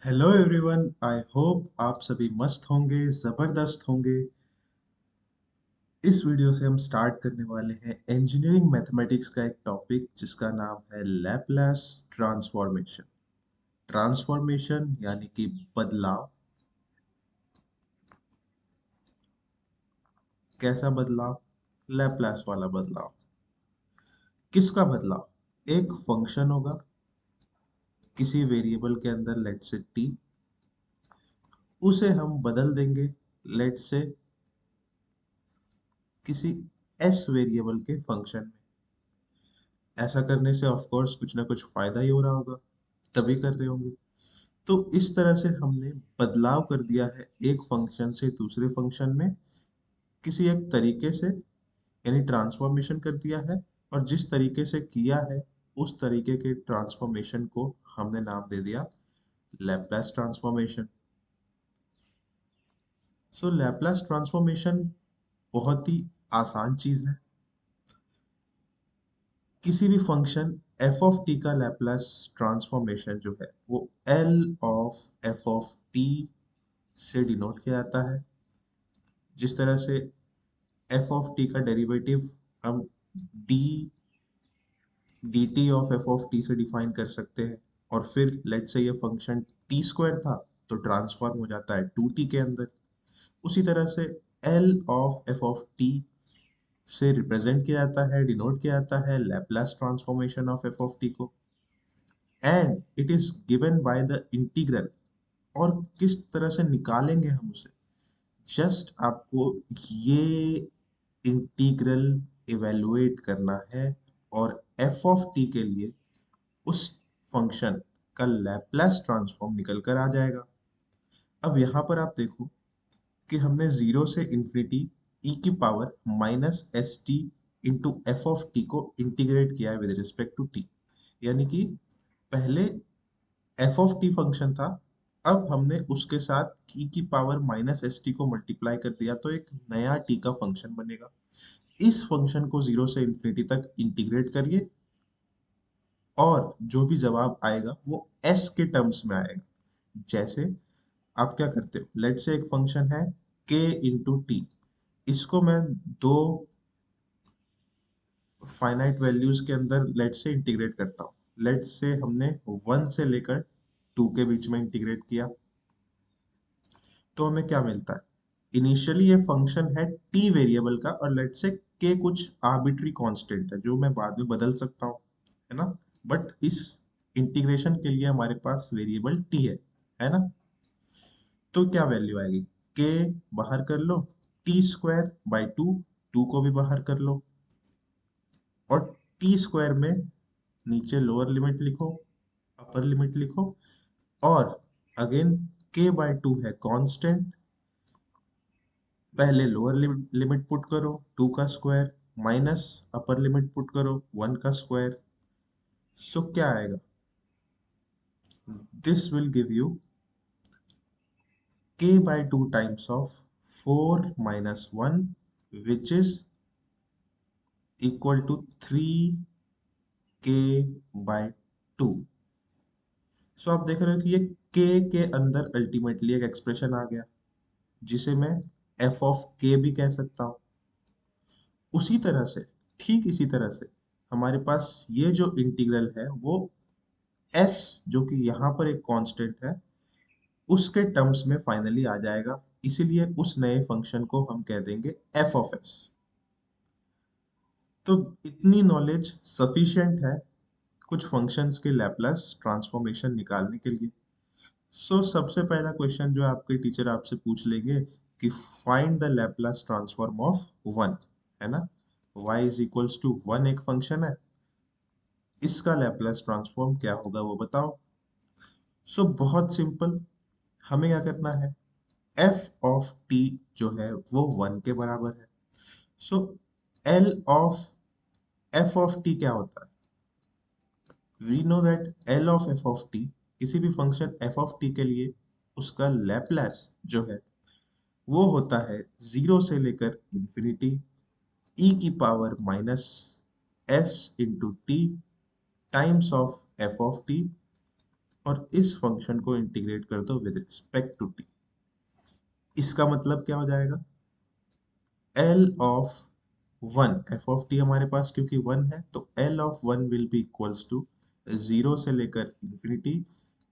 Hello everyone, I hope आप सभी मस्त होंगे, ज़बरदस्त होंगे। इस वीडियो से हम स्टार्ट करने वाले हैं इंजीनियरिंग मैथमेटिक्स का एक टॉपिक जिसका नाम है लैपलास ट्रांसफॉर्मेशन। ट्रांसफॉर्मेशन यानी कि बदलाव। कैसा बदलाव? लैपलास वाला बदलाव। किसका बदलाव? एक फंक्शन होगा किसी वेरिएबल के अंदर, लेट से टी। उसे हम बदल देंगे, लेट से किसी एस वेरिएबल के फंक्शन में। ऐसा करने से ऑफ कोर्स कुछ ना कुछ फायदा ही हो रहा होगा, तभी कर रहे होंगे। तो इस तरह से हमने बदलाव कर दिया है एक फंक्शन से दूसरे फंक्शन में, किसी एक तरीके से, यानी ट्रांसफॉर्मेशन कर दिया है। और जिस तरीके से किया है उस तरीके के ट्रांसफॉर्मेशन को हमने नाम दे दिया लैपलास ट्रांसफॉर्मेशन। सो लैपलास ट्रांसफॉर्मेशन बहुत ही आसान चीज है। किसी भी फंक्शन एफ ऑफ टी का लैपलास ट्रांसफॉर्मेशन जो है वो L of f of t से डिनोट किया जाता है। जिस तरह से एफ ऑफ टी का डेरिवेटिव हम D D T of f of t से डिफाइन कर सकते हैं, और फिर लेट से ये फंक्शन टी स्क्वायर था तो ट्रांसफॉर्म हो जाता है टू टी के अंदर। उसी तरह से L of f of t से रिप्रेजेंट किया जाता है, डिनोट किया जाता है Laplace transformation of f of t को, and it is given by the integral. और किस तरह से निकालेंगे हम उसे? जस्ट आपको ये इंटीग्रल इवेलुएट करना है, और एफ ऑफ टी के लिए उस फंक्शन का लैपलास ट्रांसफॉर्म निकल कर आ जाएगा। अब यहाँ पर आप देखो कि हमने जीरो से इंफिनिटी ई की power minus S T into F of t को इंटीग्रेट किया है विद रिस्पेक्ट टू टी। यानी कि पहले एफ ऑफ टी फंक्शन था, अब हमने उसके साथ ई की पावर माइनस एस टी को मल्टीप्लाई कर दिया तो एक नया टी का फंक्शन बनेगा। इस फंक्शन को जीरो से इंफिनिटी तक इंटीग्रेट करिए, और जो भी जवाब आएगा वो एस के टर्म्स में आएगा। जैसे आप क्या करते हो, लेट से एक फंक्शन है k इंटू टी। इसको मैं दो फाइनाइट वैल्यूज के अंदर लेट से इंटीग्रेट करता हूँ। लेट से हमने 1 से लेकर 2 के बीच में इंटीग्रेट किया, तो हमें क्या मिलता है? इनिशियली ये फंक्शन है टी वेरिएबल का, और लेट से के कुछ आर्बिट्री कांस्टेंट है जो मैं बाद में बदल सकता हूँ, है ना। बट इस इंटीग्रेशन के लिए हमारे पास वेरिएबल टी है ना। तो क्या वैल्यू आएगी? के बाहर कर लो, t square by two, two को भी बाहर कर लो, और टी स्क्वायर में नीचे लोअर लिमिट लिखो, अपर लिमिट लिखो, और अगेन के बाय टू है कांस्टेंट। पहले लोअर लिमिट पुट करो, टू का square, minus upper limit put करो, वन का स्क्वायर। सो क्या आएगा? This will give you k by 2 times of 4 minus 1, which is equal to 3k by 2। सो आप देख रहे हो कि ये k के अंदर अल्टीमेटली एक एक्सप्रेशन आ गया जिसे मैं f ऑफ k भी कह सकता हूँ। उसी तरह से, ठीक इसी तरह से, हमारे पास ये जो इंटीग्रल है वो s, जो कि यहाँ पर एक कांस्टेंट है, उसके टर्म्स में फाइनली आ जाएगा। इसीलिए उस नए फंक्शन को हम कह देंगे f ऑफ s। तो इतनी नॉलेज सफिशिएंट है कुछ फंक्शंस के लैपलास ट्रांसफॉर्मेशन निकालने के लिए। सबसे पहला क्वेश्चन जो आपके टीचर आपसे पूछ लेंगे कि find the Laplace transform of one, है ना। y is equals to one एक फंक्शन है, इसका लैपलास ट्रांसफॉर्म क्या होगा वो बताओ। बहुत सिंपल, हमें क्या करना है? f ऑफ t जो है वो वन के बराबर है। So l of f of t क्या होता है? We know that L of f of t, किसी भी फंक्शन f ऑफ t के लिए उसका लैपलास जो है वो होता है जीरो से लेकर इंफिनिटी e की power minus s into T times of f of t और इस फंक्शन को इंटीग्रेट कर दो विद रिस्पेक्ट टू टी। इसका मतलब क्या हो जाएगा, L of one, F of T हमारे पास क्योंकि वन है तो L of one will be equals to zero से लेकर इंफिनिटी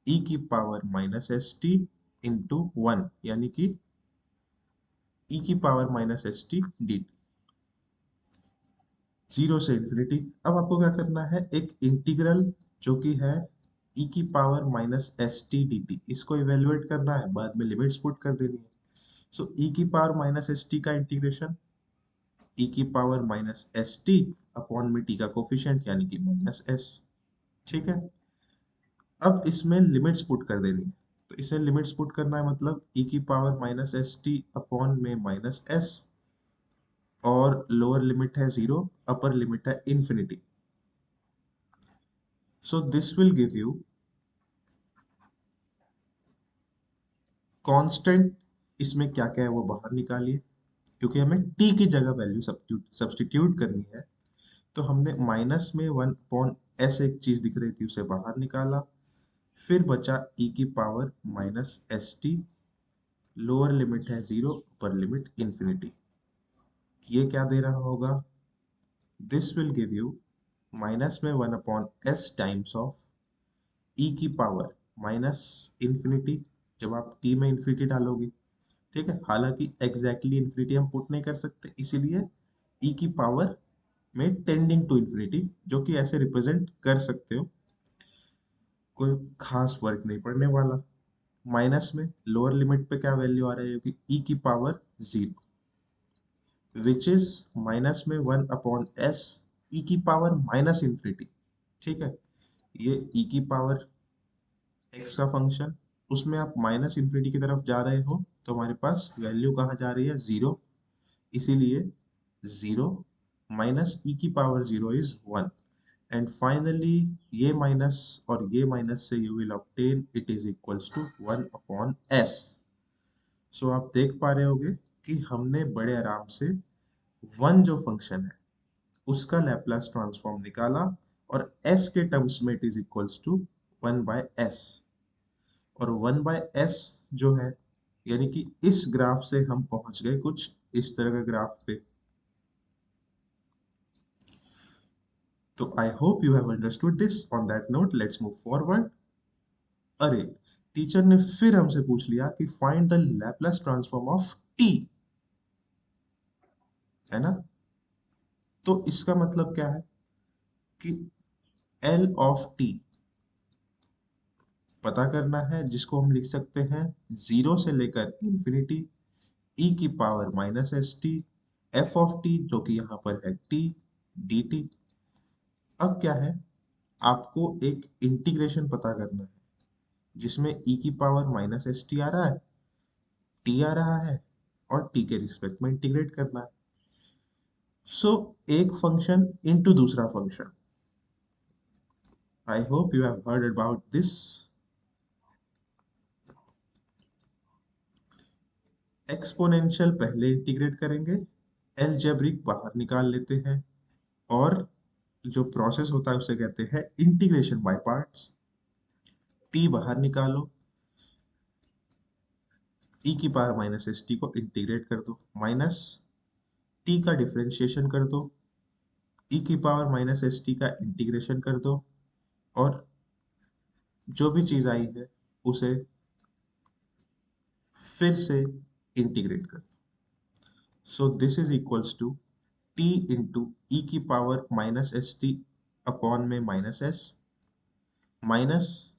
ई की power minus S T into one, यानी कि ई की power minus S T D T, zero से इंफिनिटी। अब आपको क्या करना है, एक इंटीग्रल जो कि है ई की power minus S T D T, इसको इवेल्युएट करना है, बाद में लिमिट्स पुट कर देनी है। सो ई की पावर माइनस एस टी का इंटीग्रेशन ई की power minus S t upon में टी का कोफिशिएंट यानी कि माइनस एस। ठीक है, अब इसमें लिमिट्स पुट कर देनी है, तो इसे लिमिट्स पुट करना है, मतलब ई की power minus S t upon में माइनस एस, और लोअर लिमिट है जीरो, अपर लिमिट है infinity. So this will give you constant. इसमें क्या क्या है वो बाहर निकालिए, क्योंकि हमें t की जगह वैल्यू सब्स्टिट्यूट करनी है, तो हमने माइनस में वन अपॉन एस एक चीज दिख रही थी उसे बाहर निकाला, फिर बचा e की power minus S t, lower limit है जीरो, अपर लिमिट इंफिनिटी। ये क्या दे रहा होगा, this will give you minus में one upon s times of e की पावर माइनस इंफिनिटी, जब आप t में इंफिनिटी डालोगे। ठीक है, हालांकि एग्जैक्टली इंफिनिटी हम पुट नहीं कर सकते, इसीलिए ई की पावर में टेंडिंग टू इंफिनिटी, जो कि ऐसे रिप्रेजेंट कर सकते हो, कोई खास फर्क नहीं पड़ने वाला। माइनस में लोअर लिमिट पे क्या वैल्यू आ रही होगी, ई की power zero, which is minus में वन अपॉन एस ई की पावर माइनस इंफिनिटी। ठीक है, ये ई की पावर एक्स का फंक्शन, उसमें आप माइनस इंफिनिटी की तरफ जा रहे हो, तो हमारे पास वैल्यू कहाँ जा रही है, जीरो, इसीलिए जीरो माइनस ई की power zero is one. And finally ये माइनस और ये माइनस से you will obtain it is equals to one upon s. So आप देख पा रहे होगे कि हमने बड़े आराम से वन जो फंक्शन है उसका लैप्लास ट्रांसफॉर्म निकाला, और s के टर्म्स में it is equals to one by S. और वन बाय एस जो है, यानी कि इस ग्राफ से हम पहुंच गए कुछ इस तरह का ग्राफ पे। तो आई hope you have understood this. On that note let's move forward. अरे, टीचर ने फिर हमसे पूछ लिया कि find the Laplace transform of T, है ना। तो इसका मतलब क्या है कि एल ऑफ टी पता करना है, जिसको हम लिख सकते हैं जीरो से लेकर इंफिनिटी ई की power minus S T, F of T जो कि यहाँ पर है टी डी टी। अब क्या है, आपको एक इंटीग्रेशन पता करना है जिसमें ई की पावर माइनस एस टी आ रहा है, टी आ रहा है, और टी के रिस्पेक्ट में इंटीग्रेट करना है। सो एक फंक्शन इनटू दूसरा function. I hope you have heard about this. Exponential पहले इंटीग्रेट करेंगे, एलजेब्रिक बाहर निकाल लेते हैं, और जो प्रोसेस होता है उसे कहते हैं इंटीग्रेशन बाय पार्ट्स। टी बाहर निकालो, ई की पावर माइनस एस टी को इंटीग्रेट कर दो, माइनस टी का डिफरेंशिएशन कर दो, ई की पावर माइनस एस टी का इंटीग्रेशन कर दो, और जो भी चीज आई है उसे फिर से इंटीग्रेट कर दो। So this is equals to t into e की power minus S t upon में minus s, minus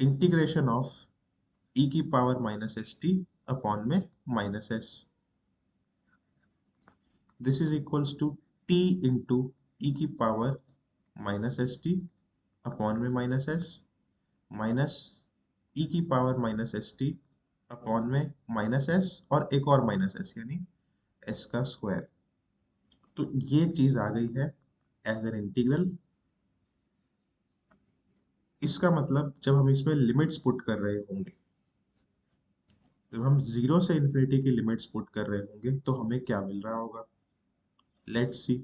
integration of e की power minus S t upon में minus s. This is equals to t into e की power minus S t upon में minus s, minus e की power minus S t upon में minus s, और एक और minus s यानी s का स्क्वायर। तो ये चीज आ गई है एज एन इंटीग्रल। इसका मतलब जब हम इसमें लिमिट्स पुट कर रहे होंगे, जब हम जीरो से इन्फिनिटी की लिमिट्स पुट कर रहे होंगे, तो हमें क्या मिल रहा होगा, लेट्स सी।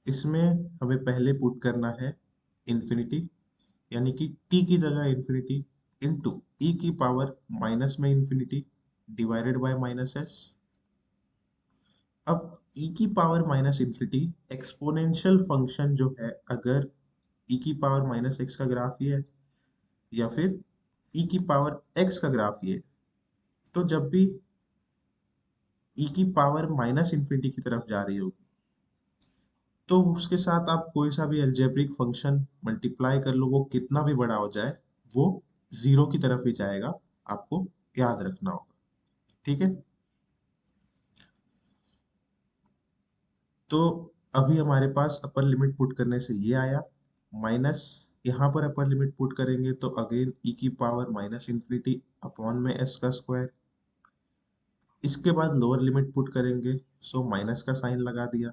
इसमें हमें पहले पुट करना है इन्फिनिटी, यानी कि t की जगह इन्फिनिटी इंटू ई की पावर माइनस में infinity divided by minus S. अब e की power minus infinity exponential function जो है, अगर e की पावर माइनस एक्स का ग्राफ ये है या फिर e की पावर x का ग्राफ ये है, तो जब भी e की पावर माइनस इन्फिनिटी की तरफ जा रही होगी तो उसके साथ आप कोई सा भी अलजेब्रिक फंक्शन मल्टीप्लाई कर लो, वो कितना भी बड़ा हो जाए वो जीरो की तरफ ही जाएगा, आपको याद रखना होगा। ठीक है, तो अभी हमारे पास अपर लिमिट पुट करने से ये आया, माइनस यहाँ पर अपर लिमिट पुट करेंगे तो अगेन ई की पावर माइनस इंफिनिटी अपॉन में एस का स्क्वायर। इसके बाद लोअर लिमिट पुट करेंगे, सो माइनस का साइन लगा दिया,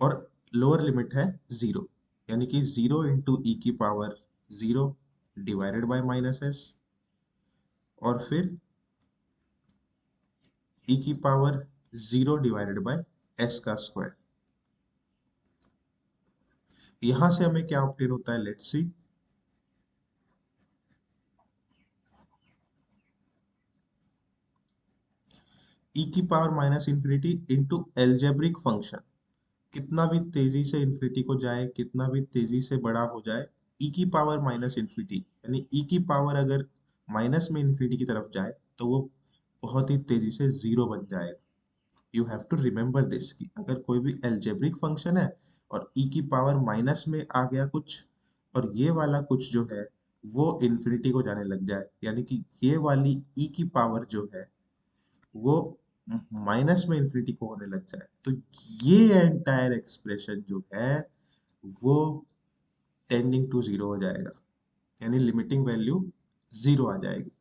और लोअर लिमिट है जीरो, यानी कि जीरो इंटू ई की power zero divided by minus s, और फिर ई की power zero divided by S का स्क्वायर। यहां से हमें क्या ऑब्टेन होता है, लेट्स सी। ई की power minus infinity into algebraic function, कितना भी तेजी से इंफिनिटी को जाए, कितना भी तेजी से बड़ा हो जाए, ई की पावर माइनस इंफिनिटी, यानी ई की पावर अगर माइनस में इंफिनिटी की तरफ जाए तो वो बहुत ही तेजी से जीरो बन जाएगा। You have to remember this कि अगर कोई भी एल्जेब्रिक फंक्शन है और ई की पावर माइनस में आ गया कुछ, और ये वाला कुछ जो है वो इंफिनिटी को जाने लग जाए, यानी कि ये वाली ई की पावर जो है वो माइनस में इंफिनिटी को होने लग जाए, तो ये एंटायर एक्सप्रेशन जो है वो टेंडिंग टू जीरो हो जाएगा, यानी लिमिटिंग वैल्यू जीरो आ जाएगी।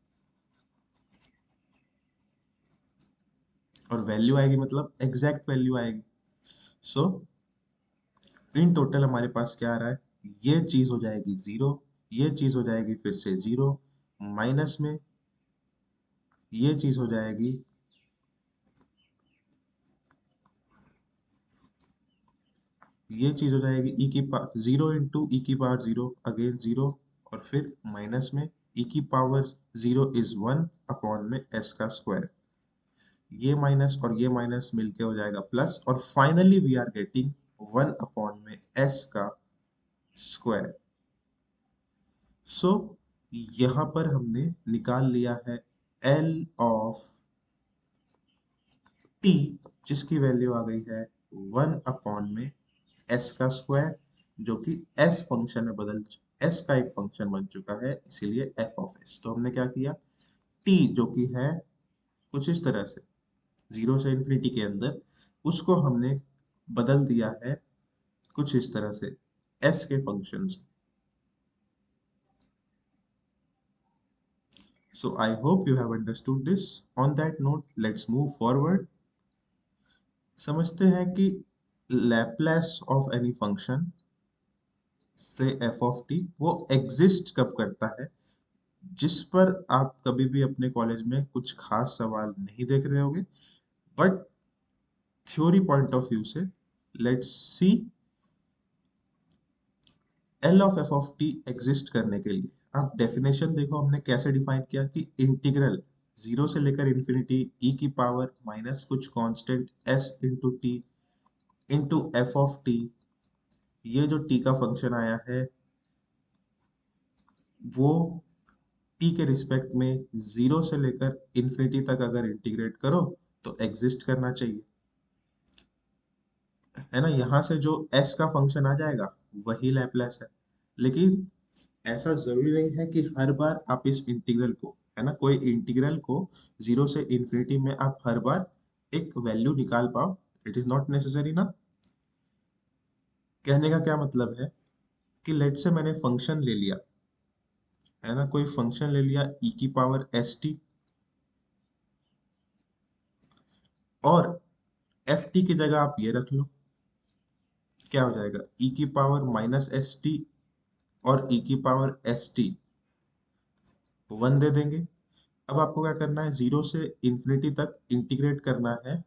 और वैल्यू आएगी मतलब एग्जैक्ट वैल्यू आएगी। सो इन टोटल हमारे पास क्या आ रहा है, ये चीज हो जाएगी जीरो, ये चीज हो जाएगी फिर से जीरो, माइनस में ये चीज हो जाएगी, ये चीज हो जाएगी ई की पावर जीरो इंटू ई की पावर जीरो अगेन जीरो, और फिर माइनस में ई की power zero is one upon में एस का स्क्वायर। ये माइनस और ये माइनस मिलके हो जाएगा प्लस, और finally we are getting one upon में एस का स्क्वायर। सो यहाँ पर हमने निकाल लिया है एल ऑफ टी, जिसकी वैल्यू आ गई है वन अपॉन में एस का स्क्वायर, जो कि एस फंक्शन में बदल, एस का एक फंक्शन बन चुका है, इसीलिए एफ ऑफ एस। तो हमने क्या किया, टी जो कि है कुछ इस तरह से जीरो से इन्फिनिटी के अंदर, उसको हमने बदल दिया है कुछ इस तरह से एस के फंक्शन से। So I hope you have understood this. On that note let's move forward. समझते हैं कि लैप्लेस ऑफ एनी फंक्शन से एफ ऑफ टी वो एग्जिस्ट कब करता है, जिस पर आप कभी भी अपने कॉलेज में कुछ खास सवाल नहीं देख रहे होगे, but theory point of view से let's see. L of f of t exist करने के लिए आप डेफिनेशन देखो, हमने कैसे डिफाइन किया कि इंटीग्रल जीरो से लेकर इंफिनिटी ई की पावर माइनस कुछ constant S into T into F of T, ये जो टी का फंक्शन आया है वो टी के रिस्पेक्ट में जीरो से लेकर इंफिनिटी तक अगर इंटीग्रेट करो तो एग्जिस्ट करना चाहिए, है ना। यहाँ से जो एस का फंक्शन आ जाएगा वही लैपलेस है। लेकिन ऐसा जरूरी नहीं है कि हर बार आप इस इंटीग्रल को, है ना, कोई इंटीग्रल को जीरो से इंफिनिटी में आप हर बार एक वैल्यू निकाल पाओ, इट इज नॉट नेसेसरी ना। कहने का क्या मतलब है कि लेट से मैंने फंक्शन ले लिया, है ना, कोई फंक्शन ले लिया ई की पावर एस टी, और एफ टी की जगह आप ये रख लो, क्या हो जाएगा, ई की पावर माइनस एस टी और ई की पावर एस टी वन दे देंगे। अब आपको क्या करना है, जीरो से इंफिनिटी तक इंटीग्रेट करना है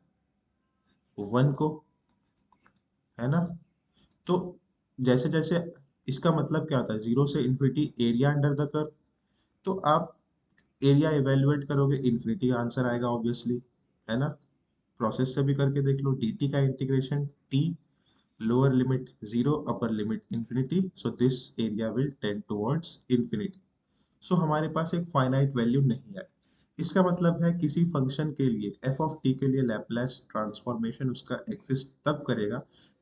वन को, है ना। तो जैसे जैसे इसका मतलब क्या होता है, जीरो से infinity area under the curve, तो आप एरिया इवेल्युएट करोगे, इन्फिनिटी आंसर आएगा ऑब्वियसली, है ना। प्रोसेस से भी करके देख लो, डी टी का integration t, lower limit zero, upper limit infinity, so this area will tend towards infinity. So हमारे पास एक फाइनाइट वैल्यू नहीं है। इसका मतलब है किसी फंक्शन के लिए, एफ ऑफ टी के लिए लैपलेस ट्रांसफॉर्मेशन उसका एग्जिस्ट तब करेगा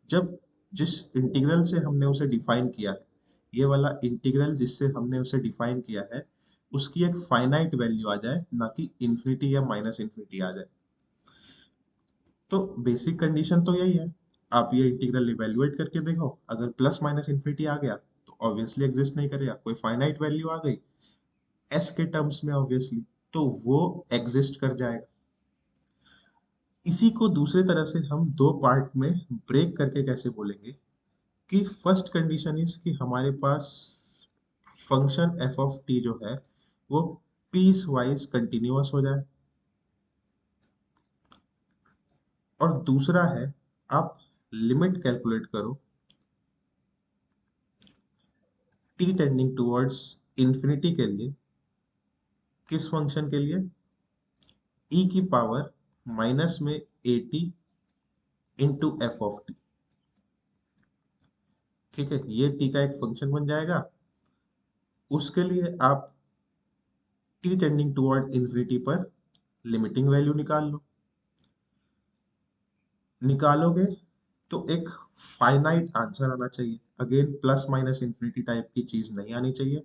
जब जिस इंटीग्रल से हमने उसे डिफाइन किया है, ये वाला इंटीग्रल जिससे हमने उसे डिफाइन किया है, उसकी एक फाइनाइट वैल्यू आ जाए, ना कि इंफिनिटी या माइनस इंफिनिटी आ जाए। तो बेसिक कंडीशन तो यही है। आप ये इंटीग्रल इवेल्युएट करके देखो, अगर प्लस माइनस इंफिनिटी आ गया तो ऑब्वियसली एग्जिस्ट नहीं करेगा। कोई फाइनाइट वैल्यू आ गई एस के टर्म्स में ऑब्वियसली, तो वो एग्जिस्ट कर जाएगा। इसी को दूसरे तरह से हम दो पार्ट में ब्रेक करके कैसे बोलेंगे, कि फर्स्ट कंडीशन इज कि हमारे पास फंक्शन एफ ऑफ टी जो है वो पीस वाइज कंटिन्यूअस हो जाए, और दूसरा है आप लिमिट कैलकुलेट करो टी टेंडिंग टुवर्ड्स इंफिनिटी के लिए। किस फंक्शन के लिए? ई की पावर माइनस में A T into F of T. ठीक है, ये टी का एक फंक्शन बन जाएगा। उसके लिए आप टी टेंडिंग टुवर्ड इंफिनिटी पर लिमिटिंग वैल्यू निकाल लो। निकालोगे तो एक फाइनाइट आंसर आना चाहिए। Again plus minus infinity type की चीज नहीं आनी चाहिए,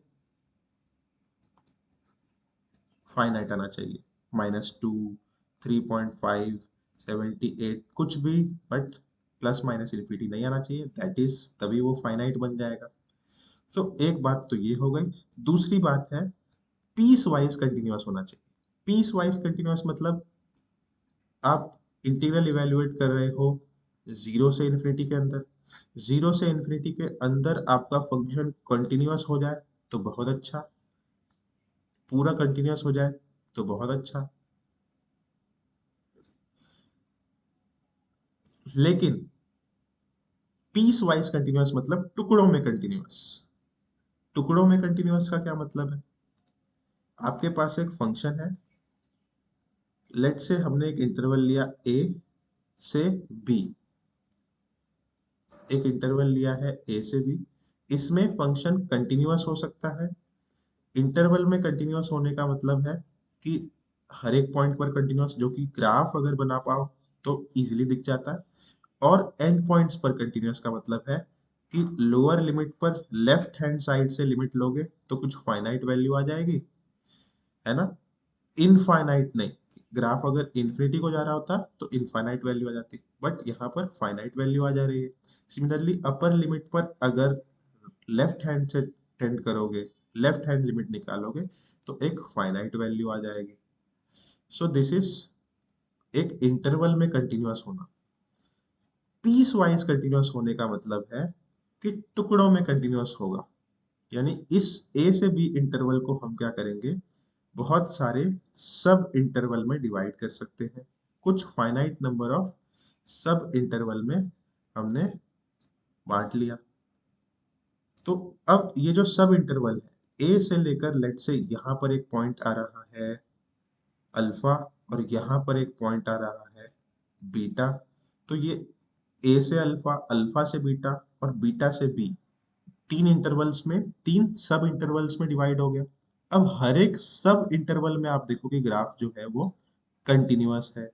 फाइनाइट आना चाहिए। -2, 3.5, 78 कुछ भी, बट प्लस माइनस इन्फिनिटी नहीं आना चाहिए, दैट इज तभी वो फाइनाइट बन जाएगा। सो एक बात तो ये हो गई। दूसरी बात है पीस वाइज कंटिन्यूअस होना चाहिए। पीस वाइज कंटिन्यूअस मतलब आप इंटीग्रल इवेल्युएट कर रहे हो जीरो से इन्फिनिटी के अंदर, जीरो से इन्फिनिटी के अंदर आपका फंक्शन कंटिन्यूअस हो जाए तो बहुत अच्छा, पूरा कंटिन्यूअस हो जाए तो बहुत अच्छा। लेकिन पीस वाइज कंटिन्यूअस मतलब टुकड़ों में कंटिन्यूअस। टुकड़ों में कंटिन्यूअस का क्या मतलब है? आपके पास एक फंक्शन है, लेट से हमने एक इंटरवल लिया ए से बी, एक इंटरवल लिया है ए से बी, इसमें फंक्शन कंटिन्यूअस हो सकता है। इंटरवल में कंटिन्यूअस होने का मतलब है कि हर एक पॉइंट पर कंटिन्यूअस, जो कि ग्राफ अगर बना पाओ तो इजीली दिख जाता है। और एंड पॉइंट्स पर कंटिन्यूअस का मतलब है कि लोअर लिमिट पर लेफ्ट हैंड साइड से लिमिट लोगे तो कुछ फाइनाइट वैल्यू आ जाएगी, है ना। इनफाइनाइट नहीं, ग्राफ अगर इन्फिनिटी को जा रहा होता तो इनफाइनाइट वैल्यू आ जाती, बट यहाँ पर फाइनाइट वैल्यू आ जा रही है। सिमिलरली अपर लिमिट पर अगर लेफ्ट हैंड से टेंड करोगे, लेफ्ट हैंड लिमिट निकालोगे तो एक फाइनाइट वैल्यू आ जाएगी। सो दिस इज एक इंटरवल में कंटिन्यूअस होना। पीस वाइज कंटिन्यूअस होने का मतलब है कि टुकड़ों में कंटिन्यूअस होगा। यानी इस ए से बी इंटरवल को हम क्या करेंगे, बहुत सारे सब इंटरवल में डिवाइड कर सकते हैं। कुछ फाइनाइट नंबर ऑफ सब इंटरवल में हमने बांट लिया। तो अब ये जो सब इंटरवल है, ए से लेकर लेट से यहाँ पर एक पॉइंट आ रहा है अल्फा, और यहाँ पर एक पॉइंट आ रहा है बीटा। तो ये ए से अल्फा, अल्फा से बीटा और बीटा से बी, तीन इंटरवल्स में, तीन सब इंटरवल्स में डिवाइड हो गया। अब हर एक सब इंटरवल में आप देखो कि ग्राफ जो है वो कंटिन्यूअस है,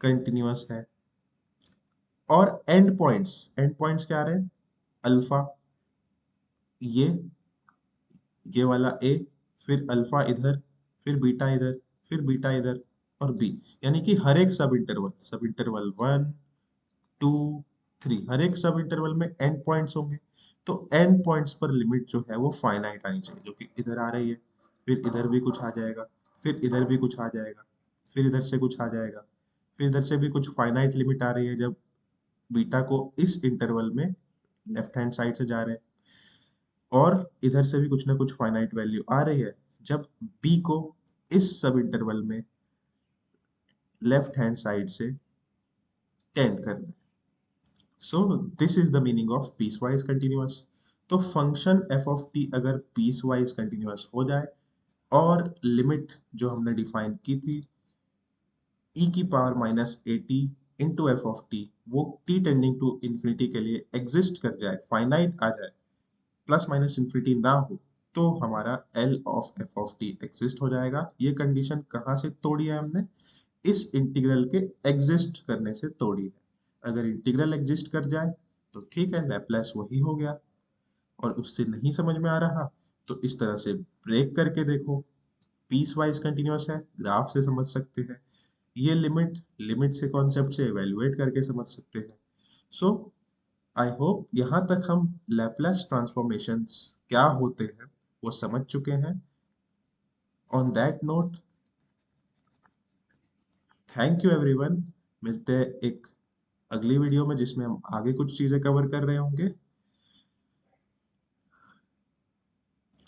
कंटिन्यूअस है। और एंड पॉइंट्स क्या आ रहे हैं? अल्फा, ये ये वाला ए, फिर अल्फा इधर, फिर बीटा इधर, फिर बीटा इधर और बी। यानी कि हर एक subinterval one, two, three, हर एक सब इंटरवल में एंड पॉइंट्स होंगे। तो एंड पॉइंट्स पर लिमिट जो है वो फाइनाइट आनी चाहिए, जो कि इधर आ रही है। फिर इधर भी कुछ आ जाएगा, फिर इधर भी कुछ आ जाएगा, फिर इधर से कुछ आ जाएगा, फिर इधर से भी कुछ फाइनाइट लिमिट आ रही है जब बीटा को इस इंटरवल में लेफ्ट हैंड साइड से जा रहे हैं, और इधर से भी कुछ ना कुछ फाइनाइट वैल्यू आ रही है जब बी को इस सब इंटरवल में लेफ्ट हैंड साइड से टेंड करना है। सो this is the meaning of peace wise continuous. तो फंक्शन एफ ऑफ टी अगर पीस वाइज कंटिन्यूअस हो जाए और लिमिट जो हमने डिफाइन की थी ई की power minus A T into F of t वो टी टेंडिंग टू इन्फिनिटी के लिए एग्जिस्ट कर जाए, फाइनाइट आ जाए, प्लस माइनस इन्फिनिटी ना हो, तो हमारा L of f of t exist हो जाएगा। ये कंडीशन कहाँ से तोड़ी है हमने? इस इंटीग्रल के एग्जिस्ट करने से तोड़ी है। अगर इंटीग्रल एग्जिस्ट कर जाए तो ठीक है, लैपलेस वही हो गया। और उससे नहीं समझ में आ रहा तो इस तरह से ब्रेक करके देखो, पीस वाइज कंटिन्यूअस है, ग्राफ से समझ सकते हैं। ये लिमिट लिमिट से कॉन्सेप्ट से एवेल्युएट करके समझ सकते हैं। सो आई होप यहाँ तक हम लैपलेस ट्रांसफॉर्मेशंस क्या होते हैं वो समझ चुके हैं। On that note, thank you everyone. मिलते हैं एक अगली वीडियो में जिसमें हम आगे कुछ चीजें कवर कर रहे होंगे।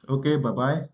Okay, bye bye.